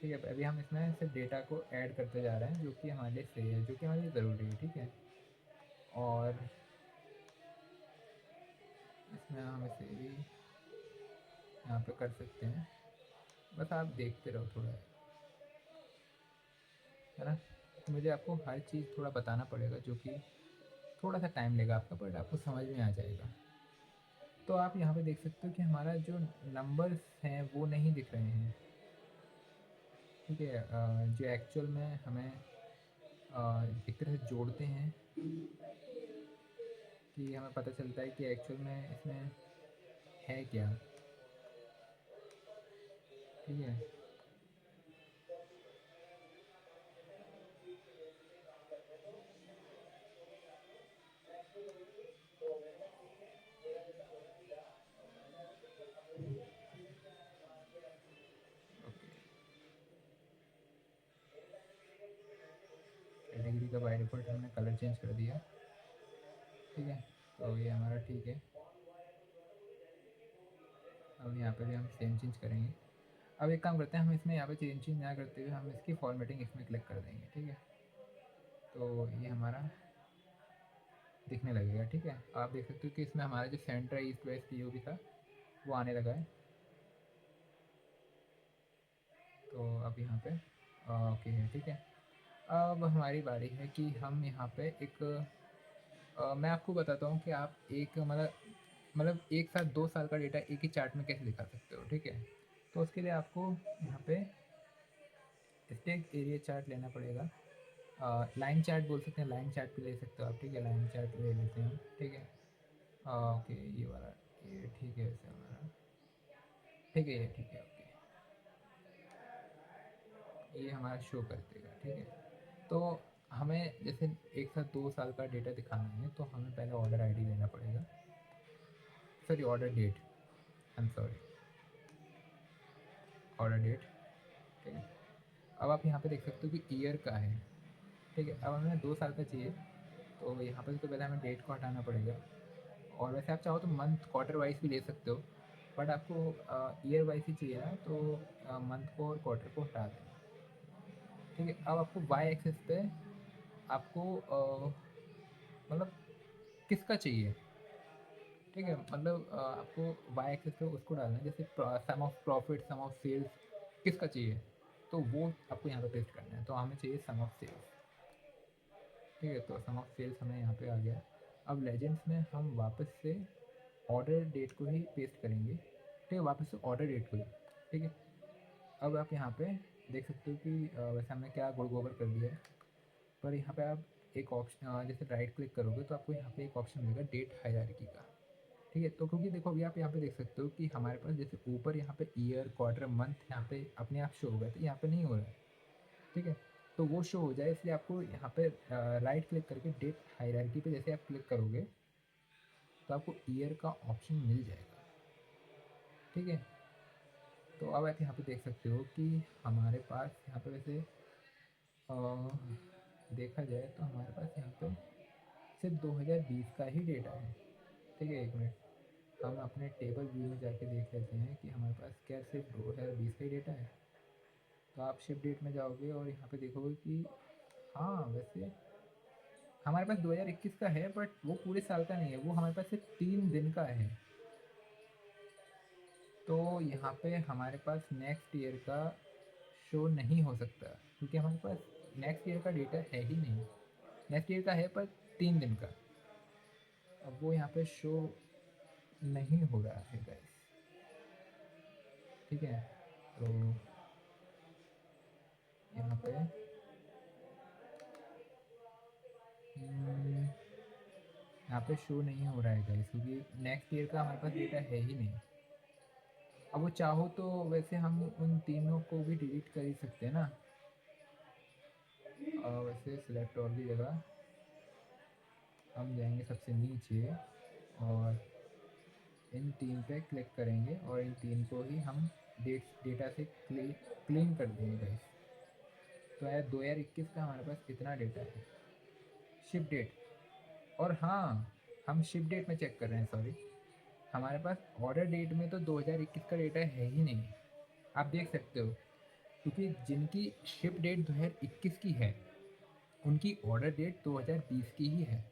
A: ठीक है। अभी हम इसमें सिर्फ डेटा को ऐड करते जा रहे हैं, जो कि हमारे लिए सही है, जो कि हमारे लिए ज़रूरी है, ठीक है। और इसमें हम इसे भी यहाँ पे कर सकते हैं, बस आप देखते रहो थोड़ा, है ना। तो मुझे आपको हर चीज़ थोड़ा बताना पड़ेगा, जो कि थोड़ा सा टाइम लेगा आपका, बट आपको समझ में आ जाएगा। तो आप यहाँ पे देख सकते हो कि हमारा जो नंबर्स हैं वो नहीं दिख रहे हैं। ठीक है, जो एक्चुअल में हमें एक तरह से जोड़ते हैं कि हमें पता चलता है कि एक्चुअल में इसमें है क्या। ठीक है, ओके। कैटेगरी का बाय डिफ़ॉल्ट हमने कलर चेंज कर दिया। ठीक है, तो ये हमारा ठीक है। अब यहाँ पे भी हम सेम चेंज करेंगे। अब एक काम करते हैं, हम इसमें यहाँ पे चेंज ना करते हुए हम इसकी फॉर्मेटिंग इसमें क्लिक कर देंगे। ठीक है, तो ये हमारा दिखने लगेगा। ठीक है, आप देख सकते हो कि इसमें हमारा जो सेंटर ईस्ट वेस्ट जो भी था वो आने लगा है। तो अब यहाँ पे ओके है। ठीक है, अब हमारी बारी है कि हम यहाँ पे एक मैं आपको बताता हूँ कि आप एक मतलब एक साथ 2 साल का डेटा एक ही चार्ट में कैसे दिखा सकते हो। ठीक है, तो उसके लिए आपको यहाँ पे स्टैक एरिया चार्ट लेना पड़ेगा। लाइन चार्ट बोल सकते हैं, लाइन चार्ट भी ले सकते हो आप। ठीक है, लाइन चार्ट ले लेते हैं हम। ठीक है, ओके ये वाला, ये ठीक है वैसे हमारा। ठीक है, ये ठीक है, ओके ये हमारा शो कर देगा। ठीक है, तो हमें जैसे एक साथ 2 साल का डेटा दिखाना है तो हमें पहले ऑर्डर आईडी लेना पड़ेगा। Sorry, order date, I am sorry, order date. ठीक है, अब आप यहाँ पे देख सकते हो कि ईयर का है। ठीक है, अब हमें 2 साल का चाहिए तो यहाँ पर तो पहले हमें डेट को हटाना पड़ेगा। और वैसे आप चाहो तो मंथ क्वार्टर वाइज भी ले सकते हो, बट आपको ईयर वाइज ही चाहिए ना, तो मंथ को और क्वार्टर को हटा देना। ठीक है, अब आपको वाई एक्सेस पे आपको मतलब किसका चाहिए। ठीक है, मतलब आपको वाई एक्सेस पे उसको डालना है, जैसे sum of profit, sum of sales किसका चाहिए, तो वो आपको यहाँ पे पेस्ट करना है। तो हमें चाहिए सम ऑफ सेल्स। ठीक है, तो सम ऑफ सेल्स हमें यहाँ पे आ गया। अब लेजेंड्स में हम वापस से ऑर्डर डेट को ही पेस्ट करेंगे। ठीक है, वापस से ऑर्डर डेट को ही। ठीक है, अब आप यहाँ पे देख सकते हो कि वैसे हमने क्या गुड़ गोबर कर दिया है, पर यहाँ पे आप एक ऑप्शन जैसे राइट क्लिक करोगे तो आपको यहाँ पे एक ऑप्शन मिलेगा डेट हायरार्की का। ठीक है, तो क्योंकि देखो अभी आप यहाँ पे देख सकते हो कि हमारे पास जैसे ऊपर यहाँ पे ईयर क्वार्टर मंथ यहाँ पे अपने आप शो हो गया, तो यहाँ पे नहीं हो रहा है। ठीक है, तो वो शो हो जाए इसलिए आपको यहाँ पे राइट क्लिक करके डेट हायरार्की पे जैसे आप क्लिक करोगे तो आपको ईयर का ऑप्शन मिल जाएगा। ठीक है, तो अब आप यहाँ पे देख सकते हो कि हमारे पास यहाँ पे वैसे अ, देखा जाए तो हमारे पास यहाँ पे सिर्फ 2020 का ही डेटा है। ठीक है, एक मिनट हम अपने टेबल व्यू में जाके देख लेते हैं कि हमारे पास क्या सिर्फ 2020 का ही डेटा है। तो आप शिप डेट में जाओगे और यहाँ पे देखोगे कि हाँ वैसे हमारे पास 2021 का है, बट वो पूरे साल का नहीं है, वो हमारे पास सिर्फ 3 दिन का है। तो यहाँ पे हमारे पास नेक्स्ट ईयर का शो नहीं हो सकता क्योंकि हमारे पास नेक्स्ट ईयर का डेटा है ही नहीं। नेक्स्ट ईयर का है पर 3 दिन का, अब वो यहाँ पे शो नहीं हो रहा है गाइस। ठीक है, तो यहाँ पे यहाँ पे शो नहीं हो रहा है गाइस क्योंकि नेक्स्ट ईयर का हमारे पास डेटा है ही नहीं। अब वो चाहो तो वैसे हम उन तीनों को भी डिलीट कर ही सकते हैं ना। वैसे सिलेक्ट और की जगह हम जाएंगे सबसे नीचे और इन 3 पे क्लिक करेंगे और इन 3 को ही हम डेटा से क्लीन कर देंगे गाइस। तो यार 2021 का हमारे पास कितना डेटा है, शिप डेट, और हाँ हम शिप डेट में चेक कर रहे हैं, सॉरी हमारे पास ऑर्डर डेट में तो 2021 का डेटा है ही नहीं। आप देख सकते हो क्योंकि जिनकी शिप डेट 2021 की है उनकी ऑर्डर डेट 2020 की ही है,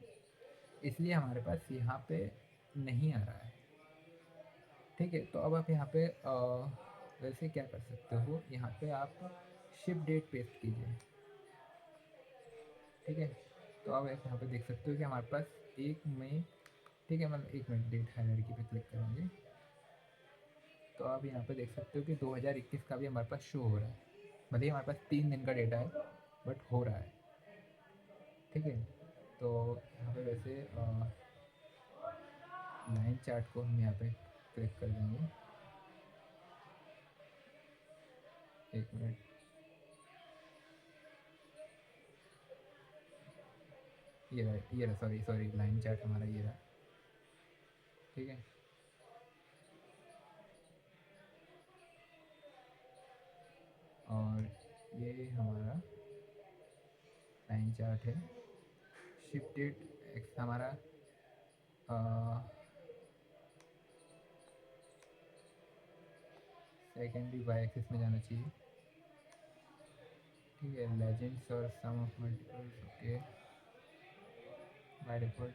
A: इसलिए हमारे पास यहाँ पे नहीं आ रहा है। ठीक है, तो अब आप यहाँ पे वैसे क्या कर सकते हो, यहाँ पे आप शिप डेट पेस्ट कीजिए। ठीक है, तो अब आप यहाँ पे देख सकते हो कि हमारे पास 1 मई ठीक है, मतलब एक मिनट, डेट हायरार्की पे क्लिक करेंगे तो आप यहाँ पे देख सकते हो कि 2021 का भी हमारे पास शो हो रहा है। मतलब हमारे पास 3 दिन का डेटा है बट हो रहा है। ठीक है, तो यहाँ पे वैसे लाइन चार्ट को हम यहाँ पे क्लिक कर देंगे। एक मिनट, ये रहा, सॉरी सॉरी, लाइन चार्ट हमारा ये रहा। ठीक है, और ये हमारा लाइन चार्ट है। शिफ्टेड एक्स हमारा सेकेंडरी वाई एक्सिस में जाना चाहिए। ठीक है, लेजेंड्स और sum of multiples, okay by default.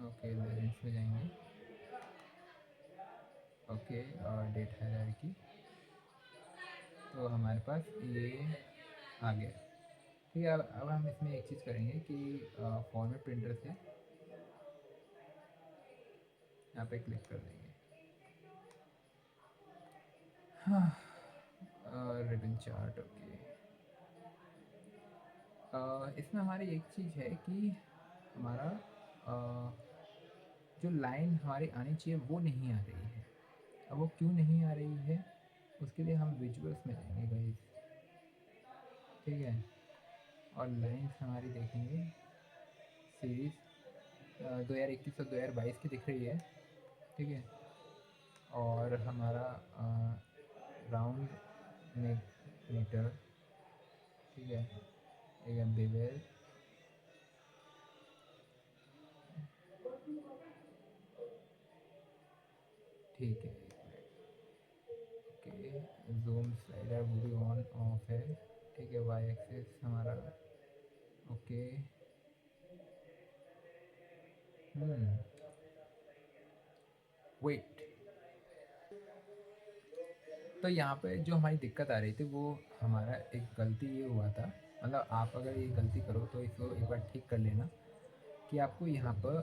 A: Okay, legends में जाएंगे। ओके, और डेट हायरार्की, तो हमारे पास ये आ गया। ठीक है, अब हम इसमें एक चीज़ करेंगे कि फॉर्मेट प्रिंटर से यहाँ पे क्लिक कर देंगे। हाँ, रिबन चार्ट, ओके। इसमें हमारी एक चीज़ है कि हमारा जो लाइन हमारी आनी चाहिए वो नहीं आ रही है। अब वो क्यों नहीं आ रही है, उसके लिए हम विजुअल्स में जाएंगे गाइस। ठीक है, और लाइन्स हमारी देखेंगे, सीरीज़ 2021 और 2022 की दिख रही है। ठीक है, और हमारा राउंड मीटर, ठीक है, एक बेवेल, ठीक है, ओके, जूम स्लाइडर वो भी ऑन ऑफ है। ठीक है, वाई एक्सिस हमारा ओके। वेट, तो यहाँ पे जो हमारी दिक्कत आ रही थी वो हमारा एक गलती ये हुआ था। मतलब आप अगर ये गलती करो तो इसको एक बार ठीक कर लेना कि आपको यहाँ पर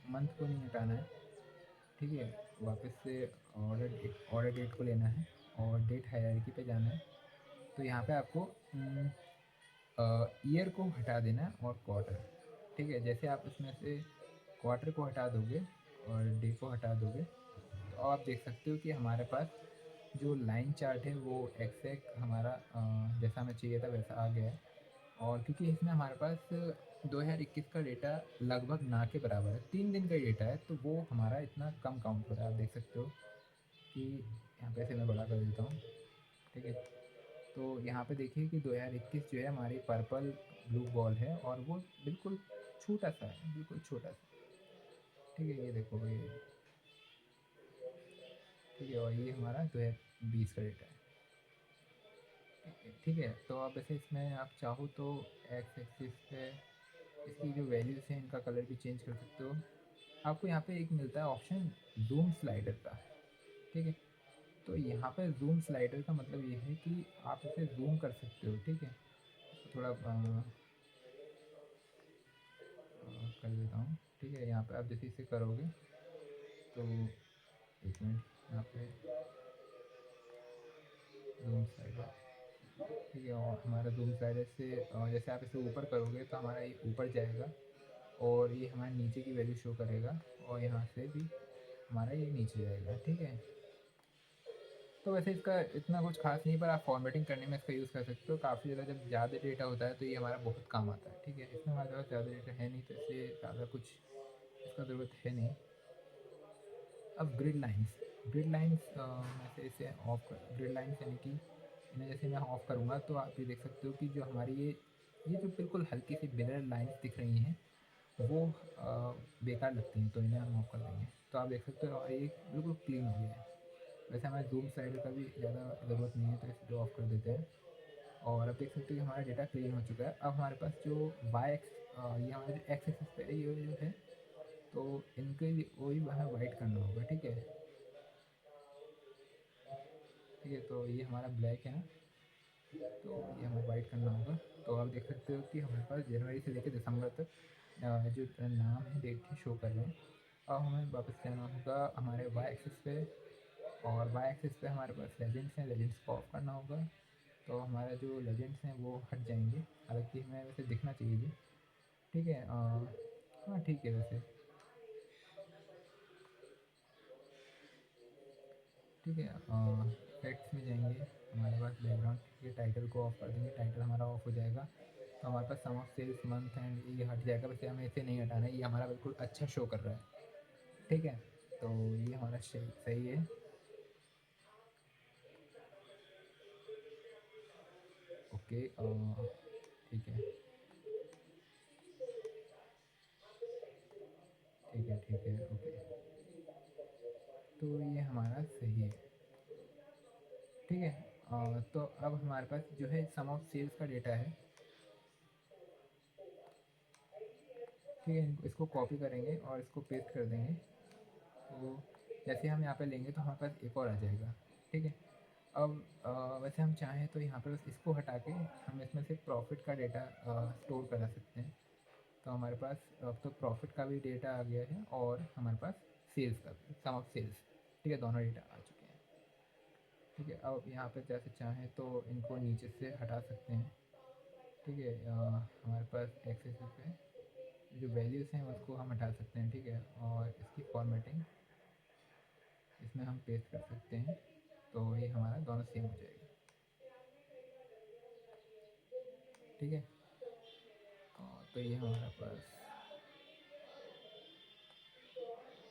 A: मंथ को नहीं हटाना है। ठीक है, वापस से ऑर्डर डेट को लेना है और डेट हायरार्की पे जाना है। तो यहाँ पे आपको ईयर को हटा देना है और क्वार्टर। ठीक है, जैसे आप इसमें से क्वार्टर को हटा दोगे और डे को हटा दोगे तो आप देख सकते हो कि हमारे पास जो लाइन चार्ट है वो एग्जैक्ट हमारा जैसा हमें चाहिए था वैसा आ गया है। और क्योंकि इसमें हमारे पास 2021 का डेटा लगभग ना के बराबर है, 3 दिन का डेटा है, तो वो हमारा इतना कम काउंट हो रहा है। आप देख सकते हो कि यहाँ पे से मैं बड़ा कर देता हूँ। ठीक है, तो यहाँ पे देखिए कि 2021 जो है हमारी पर्पल ब्लू बॉल है और वो बिल्कुल छोटा सा है, बिल्कुल छोटा सा। ठीक है, ये देखो ये, ठीक है, और ये हमारा 2020 का डेटा है। ठीक है, तो आप ऐसे इसमें आप चाहो तो एक्स एक्सिस पे इसकी जो वैल्यूज़ हैं इनका कलर भी चेंज कर सकते हो। आपको यहाँ पे एक मिलता है ऑप्शन जूम स्लाइडर का। ठीक है, तो यहाँ पे जूम स्लाइडर का मतलब ये है कि आप इसे जूम कर सकते हो। ठीक है, तो थोड़ा कर देता हूँ। ठीक है, यहाँ पे आप जैसे इसे करोगे तो एक मिनट, यहाँ पे जूम स्लाइडर, ठीक है, और हमारा जूम स्लाइडर से जैसे आप इसे ऊपर करोगे तो हमारा ये ऊपर जाएगा और ये हमारे नीचे की वैल्यू शो करेगा और यहाँ से भी हमारा ये नीचे जाएगा। ठीक है, तो वैसे इसका इतना कुछ खास नहीं, पर आप फॉर्मेटिंग करने में इसका यूज़ कर सकते हो। काफ़ी ज़्यादा जब ज़्यादा डेटा होता है तो ये हमारा बहुत काम आता है। ठीक है, इसमें हमारे पास ज़्यादा डेटा है नहीं तो इसलिए ज़्यादा कुछ इसका ज़रूरत है नहीं। अब ग्रिड लाइंस मैं से इसे ऑफ कर, ग्रिड लाइंस यानी कि इन्हें जैसे मैं ऑफ़ करूँगा तो आप ये देख सकते हो कि जो हमारी ये जो बिल्कुल हल्की सी ब्लर लाइंस दिख रही हैं वो बेकार लगती हैं, तो इन्हें हम ऑफ कर देंगे। तो आप देख सकते हो ये बिल्कुल क्लीन हो गया है। वैसे हमारे जूम स्लाइडर का भी ज़्यादा ज़रूरत नहीं है तो इसे ऑफ कर देते हैं। और अब देख सकते हो कि हमारा डेटा क्लीन हो चुका है। अब हमारे पास जो वाई एक्स ये हमारा जो एक्स एक्सिस पे है, ये जो है तो इनके लिए वही हमें वाइट करना होगा। ठीक है, ठीक है, तो ये हमारा ब्लैक है ना, तो ये हमें वाइट करना होगा। तो आप देख सकते हो कि हमारे पास जनवरी से लेकर दिसंबर तक जो नाम है, डेट है, शो कर रहे हैं। अब हमें वापस जाना होगा हमारे वाई एक्सिस पे, और वाई एक्सिस पे हमारे पास लेजेंड्स हैं, लेजेंड्स को ऑफ करना होगा। तो हमारा जो लेजेंड्स हैं वो हट जाएंगे, हालांकि हमें वैसे दिखना चाहिए जी। ठीक है, हाँ ठीक है वैसे। ठीक है, इफेक्ट्स में जाएंगे, हमारे पास बैकग्राउंड के टाइटल को ऑफ कर देंगे, टाइटल हमारा ऑफ हो जाएगा। तो हमारे पास सम ऑफ सेल्स मंथ एंड ये हट जाएगा, वैसे हमें इसे नहीं हटाना है, ये हमारा बिल्कुल अच्छा शो कर रहा है। ठीक है, तो ये हमारा सही है। ओके, ठीक है, ठीक है, ठीक है, ओके। तो ये हमारा सही है। ठीक है, तो अब हमारे पास जो है सम ऑफ सेल्स का डेटा है। ठीक है, इसको कॉपी करेंगे और इसको पेस्ट कर देंगे। तो जैसे हम यहाँ पे लेंगे तो हमारे पास एक और आ जाएगा। ठीक है, अब वैसे हम चाहें तो यहाँ पर बस इसको हटा के हम इसमें से प्रॉफिट का डेटा स्टोर करा सकते हैं। तो हमारे पास अब तो प्रॉफिट का भी डेटा आ गया है और हमारे पास सेल्स का भी, सम ऑफ सेल्स। ठीक है, दोनों डेटा आ चुके हैं। ठीक है, अब यहाँ पे जैसे चाहें तो इनको नीचे से हटा सकते हैं। ठीक है, हमारे पास एक्सेस पे जो वैल्यूज़ हैं उसको हम हटा सकते हैं। ठीक है, और इसकी फॉर्मेटिंग इसमें हम पेस्ट कर सकते हैं। तो ये हमारा दोनों सेम हो जाएगा। ठीक है, तो ये हमारा पास,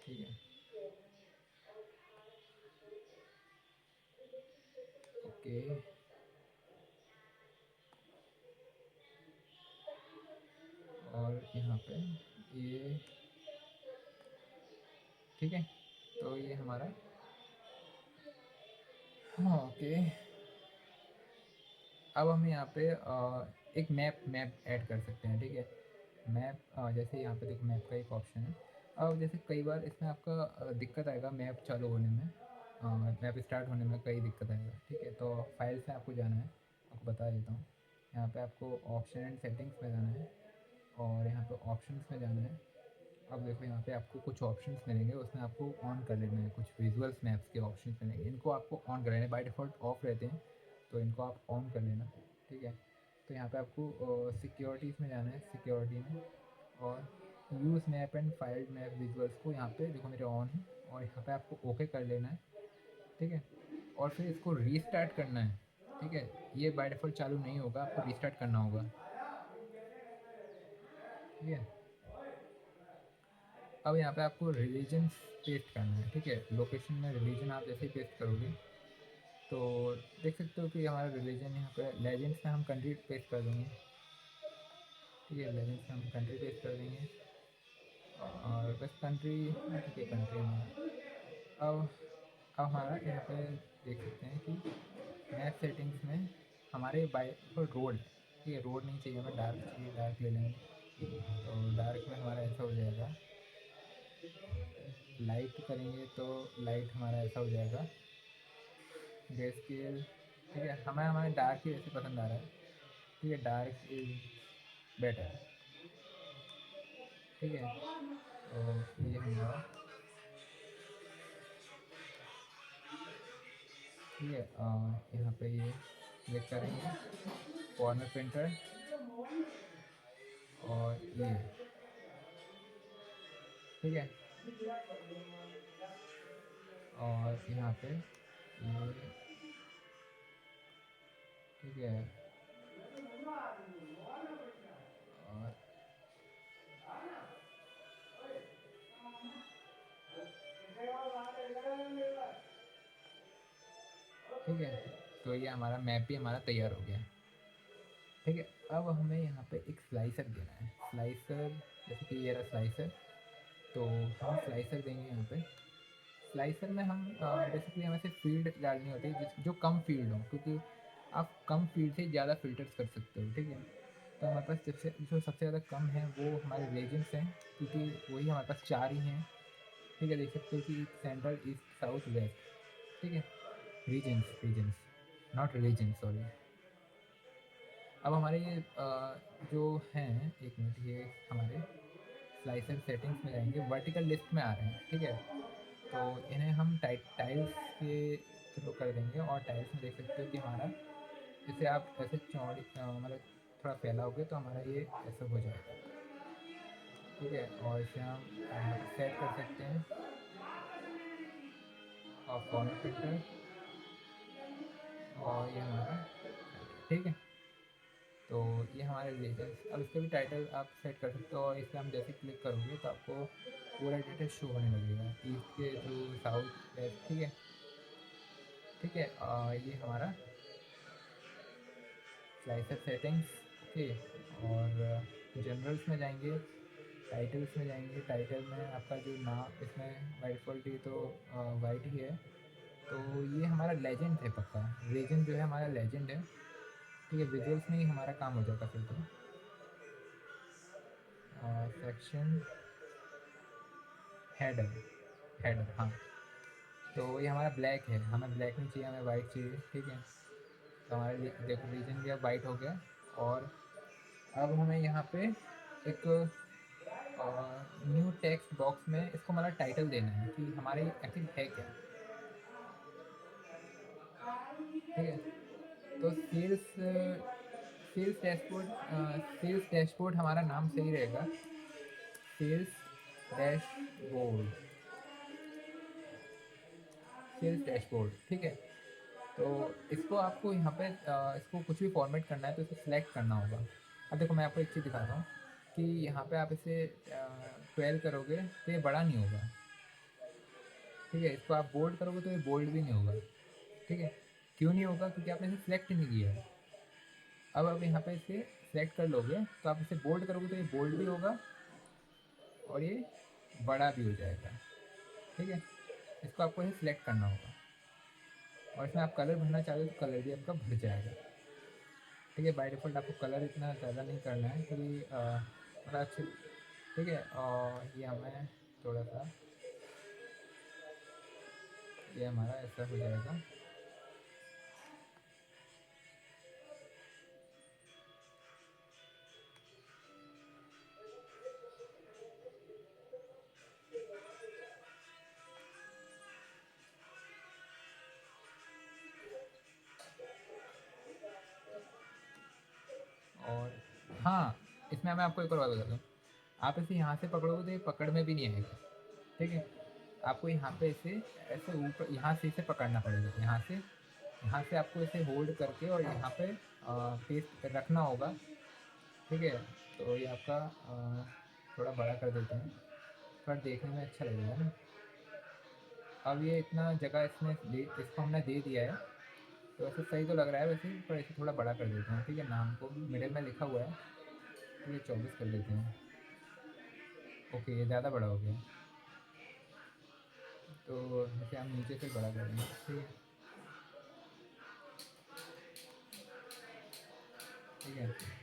A: ठीक है, ओके, और यहाँ पे ये, ठीक है, तो ये हमारा, हाँ ओके। अब हम यहाँ पे एक मैप मैप ऐड कर सकते हैं। ठीक है, मैप, जैसे यहाँ पे देखो मैप का एक ऑप्शन है। अब जैसे कई बार इसमें आपका दिक्कत आएगा मैप चालू होने में, मैप स्टार्ट होने में कई दिक्कत आएगा। ठीक है, तो फाइल से आपको जाना है, आपको बता देता हूँ। यहाँ पे आपको ऑप्शन एंड सेटिंग्स में जाना है, और यहाँ पे ऑप्शंस में जाना है। अब देखो यहाँ पे आपको कुछ ऑप्शंस मिलेंगे, उसमें आपको ऑन कर लेना है। कुछ विजुअल्स मैप्स के ऑप्शंस मिलेंगे, इनको आपको ऑन कर लेना है। बाय डिफ़ॉल्ट ऑफ रहते हैं, तो इनको आप ऑन कर लेना। ठीक है, तो यहाँ पे आपको सिक्योरिटीज़ में जाना है, सिक्योरिटी में, और use map and filed map visuals को यहाँ पे देखो मेरे ऑन है, और यहाँ पे आपको ओके कर लेना है। ठीक है, और फिर इसको रीस्टार्ट करना है। ठीक है, ये बाय डिफ़ॉल्ट चालू नहीं होगा, आपको रीस्टार्ट करना होगा। ठीक है, अब यहाँ पे आपको रिलीजन पेस्ट करना है। ठीक है, लोकेशन में रिलीजन आप जैसे ही पेस्ट करोगे तो देख सकते हो कि हमारा रिलीजन यहाँ पे लेजेंड्स में हम कंट्री पेस्ट कर देंगे। ठीक है, लेजेंड्स में हम कंट्री पेस्ट कर देंगे, और बस कंट्री, ठीक है, कंट्री में अब हमारा यहाँ पे देख सकते हैं कि मैप सेटिंग्स में हमारे बाय रोड है। ठीक है, रोड नहीं चाहिए हमें, डार्क चाहिए, डार्क ले लेंगे। तो डार्क में हमारा ऐसा हो जाएगा, लाइट करेंगे तो लाइट हमारा ऐसा हो जाएगा, ग्रे स्केल। ठीक है, हमें हमारे डार्क ही वैसे पसंद आ रहा है। ठीक है, डार्क इज़ बेटर। ठीक है, तो ये हमारा, ठीक है, यहाँ पे ये क्लिक करेंगे, कॉर्नर प्रिंटर, और ये, ठीक है, और यहाँ पे ये, ठीक है, और ठीक है, तो ये हमारा मैप भी हमारा तैयार हो गया। ठीक है, अब हमें यहाँ पे एक स्लाइसर देना है। स्लाइसर, जैसे कि ये रहा स्लाइसर, तो हम स्लाइसर देंगे यहाँ पे। स्लाइसर में हम बेसिकली हमें सिर्फ फील्ड डालनी होती है जो कम फील्ड हो, क्योंकि आप कम फील्ड से ज़्यादा फ़िल्टर्स कर सकते हो। ठीक है, तो हमारे पास जो सबसे ज़्यादा कम है वो हमारे रीजन्स हैं, क्योंकि वही हमारे पास 4 ही हैं। ठीक है, देख सकते हो कि सेंट्रल, ईस्ट, साउथ, वेस्ट। ठीक है, regions, regions, not religion, sorry. अब हमारे ये जो हैं, एक मिनट, ये हमारे स्लाइसर सेटिंग्स में जाएंगे, वर्टिकल लिस्ट में आ रहे हैं। ठीक है, तो इन्हें हम टाइल्स के थ्रू कर देंगे, और टाइल्स में देख सकते हो कि हमारा, इसे आप ऐसे चौड़ी मतलब थोड़ा फैलाओगे तो हमारा ये ऐसा हो जाएगा। ठीक है, और इसे हम सेट कर सकते हैं और फॉर्मेट प्रिंटर, और ये हमारा, ठीक है। तो ये हमारे रिलेजन्स, अब इसका भी टाइटल आप सेट कर सकते हो, और इस पर हम जैसे क्लिक करोगे तो आपको पूरा डिटेल शो होने लगेगा, ईस्ट के थ्रू, साउथ, वेस्ट। ठीक है, ठीक है, ये हमारा स्लाइसर सेटिंग्स। ओके, और जनरल्स में जाएंगे, टाइटल्स में जाएंगे, टाइटल में आपका जो नाम, इसमें बाई डिफ़ॉल्ट ये तो वाइट ही है, तो ये हमारा लेजेंड है पक्का, रीजन जो है हमारा लेजेंड है। ठीक है, विजुअल्स में ही हमारा काम हो जाएगा फिर तो। सेक्शन हेडर, हेडर, हाँ। तो ये हमारा ब्लैक है, हमें ब्लैक नहीं चाहिए, हमें वाइट चाहिए। ठीक है, तो हमारा देखो रीजन भी अब वाइट हो गया। और अब हमें यहाँ पे एक न्यू टेक्स्ट बॉक्स में इसको हमारा टाइटल देना है कि हमारे एक्चुअली है क्या। ठीक है, तो सेल्स डैशबोर्ड हमारा नाम सही रहेगा, सेल्स डैशबोर्ड, सेल्स डैशबोर्ड। ठीक है, तो इसको आपको यहाँ पे इसको कुछ भी फॉर्मेट करना है तो इसे सिलेक्ट करना होगा। अब देखो मैं आपको एक चीज़ दिखाता हूँ कि यहाँ पे आप इसे 12 करोगे तो ये बड़ा नहीं होगा। ठीक है, इसको आप बोल्ड करोगे तो ये बोल्ड भी नहीं होगा। ठीक है, क्यों नहीं होगा? क्योंकि आपने इसे सिलेक्ट नहीं किया है। अब आप यहाँ पे इसे सिलेक्ट कर लोगे तो आप इसे बोल्ड करोगे तो ये बोल्ड भी होगा और ये बड़ा भी हो जाएगा। ठीक है, इसको आपको ही सिलेक्ट करना होगा, और इसमें आप कलर भरना चाहते हो तो कलर भी आपका भर जाएगा। ठीक है, बाय डिफ़ॉल्ट आपको कलर इतना ज़्यादा नहीं करना है, क्योंकि थोड़ा अच्छे। ठीक है, और ये हमें थोड़ा सा, ये हमारा ऐसा हो जाएगा। और हाँ, इसमें मैं आपको एक और बात बताता हूँ, आप इसे यहाँ से पकड़ोगे तो ये पकड़ में भी नहीं आएगा। ठीक है, आपको यहाँ पे इसे ऐसे ऊपर, यहाँ से इसे पकड़ना पड़ेगा, यहाँ से आपको इसे होल्ड करके और यहाँ पे पेस्ट रखना होगा। ठीक है, तो ये आपका थोड़ा बड़ा कर देते हैं, पर देखने में अच्छा लगेगा ना। अब ये इतना जगह इसको हमने दे दिया है, तो वैसे सही तो लग रहा है वैसे, पर इसे थोड़ा बड़ा कर देते हैं। ठीक है, नाम को मिडिल में लिखा हुआ है तो ये 24 कर देते हैं। ओके, ये ज़्यादा बड़ा हो गया, तो इसे हम नीचे से बड़ा कर देंगे। ठीक है, ठीक है,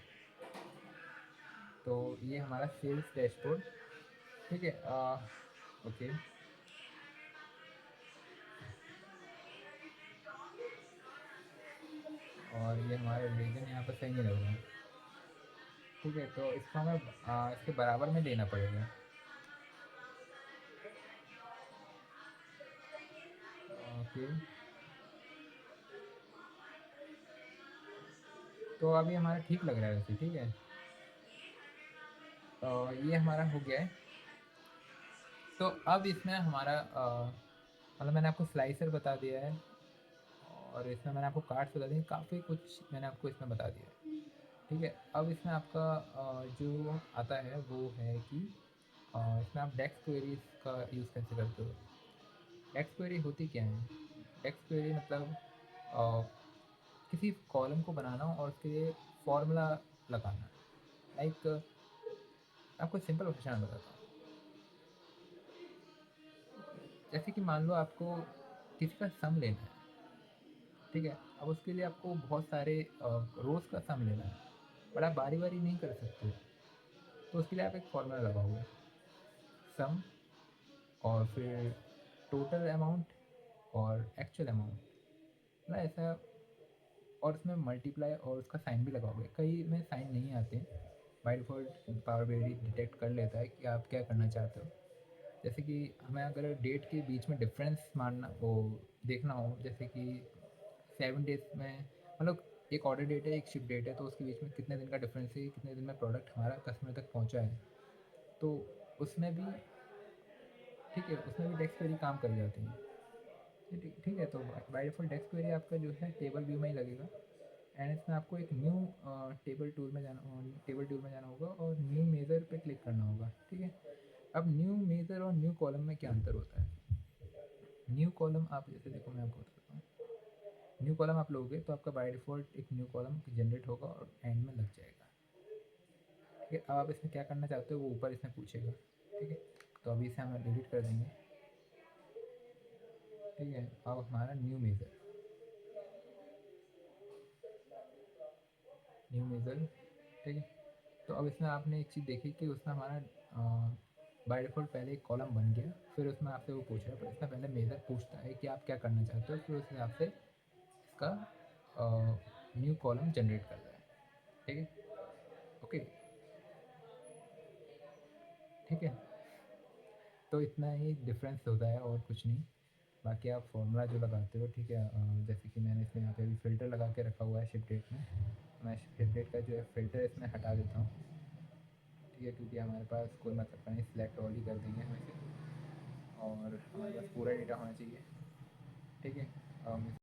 A: तो ये हमारा सेल्स डैशबोर्ड। ठीक है, ओके, और ये हमारा रिलीजन यहाँ पर सही नहीं लग रहा है। ठीक है, तो इसको हमें इसके बराबर में देना पड़ेगा। ओके, तो अभी हमारा ठीक लग रहा है वैसे। ठीक है, तो ये हमारा हो गया है। तो अब इसमें हमारा मतलब मैंने आपको स्लाइसर बता दिया है, और इसमें मैंने आपको कार्ड्स बता दिए, काफ़ी कुछ मैंने आपको इसमें बता दिया है। ठीक है, अब इसमें आपका जो आता है वो है कि इसमें आप डेक्स क्वेरीज का यूज़ कैसे करते हो। डेक्स क्वेरी होती क्या है? डेक्स क्वेरी मतलब किसी कॉलम को बनाना और उसके लिए फॉर्मूला लगाना। लाइक आपको सिंपल भाषा में बताता हूँ, जैसे कि मान लो आपको किसी का सम लेना है। ठीक है, अब उसके लिए आपको बहुत सारे रोज़ का सम लेना है। बट आप बारी बारी नहीं कर सकते, तो उसके लिए आप एक फॉर्मूला लगाओगे, सम और फिर टोटल अमाउंट और एक्चुअल अमाउंट, मतलब ऐसा, और उसमें मल्टीप्लाई और उसका साइन भी लगाओगे। कई में साइन नहीं आते, by default power BI detect कर लेता है कि आप क्या करना चाहते हो। जैसे कि हमें अगर डेट के बीच में डिफरेंस मानना वो देखना हो, जैसे कि 7 डेज़ में, मतलब एक ऑर्डर डेट है, एक शिप डेट है, तो उसके बीच में कितने दिन का डिफरेंस है, कितने दिन में प्रोडक्ट हमारा कस्टमर तक पहुंचा है, तो उसमें भी ठीक है, उसमें भी डेक्स क्वेरी काम कर जाती है। ठीक ठीक है, तो बाय डिफ़ॉल्ट डेक्स क्वेरी आपका जो है टेबल व्यू में ही लगेगा, एंड इसमें आपको एक न्यू टेबल टूल में जाना होगा और न्यू मेज़र पे क्लिक करना होगा। ठीक है, अब न्यू मेज़र और न्यू कॉलम में क्या अंतर होता है। न्यू कॉलम आप जैसे देखो, मैं आपको बताता हूँ, न्यू कॉलम आप लोगे तो आपका बाय डिफ़ॉल्ट एक न्यू कॉलम जनरेट होगा और एंड में लग जाएगा। ठीक है, अब आप इसमें क्या करना चाहते हो वो ऊपर इसमें पूछेगा। ठीक है, तो अभी इसे हम डिलीट कर देंगे। ठीक है, अब हमारा न्यू मेज़र, ठीक है, तो अब इसमें आपने एक चीज़ देखी कि उसमें हमारा बाय डिफ़ॉल्ट पहले एक कॉलम बन गया, फिर उसमें आपसे वो पूछ रहा है, पर इसमें पहले मेज़र पूछता है कि आप क्या करना चाहते हो, फिर उस हिसाब से इसका न्यू कॉलम जनरेट करता है। ठीक है, ओके, ठीक है, तो इतना ही डिफरेंस होता है और कुछ नहीं। बाकी आप फॉर्मूला जो लगाते हो, ठीक है, जैसे कि मैंने इसमें यहाँ पे अभी फ़िल्टर लगा के रखा हुआ है शिप डेट में, मैं शिप डेट का जो है फ़िल्टर इसमें हटा देता हूँ। ठीक है, क्योंकि हमारे पास कोई मतलब का नहीं, सिलेक्ट ऑल ही कर देंगे हम इसे, और हमारे पास पूरा डेटा होना चाहिए। ठीक है,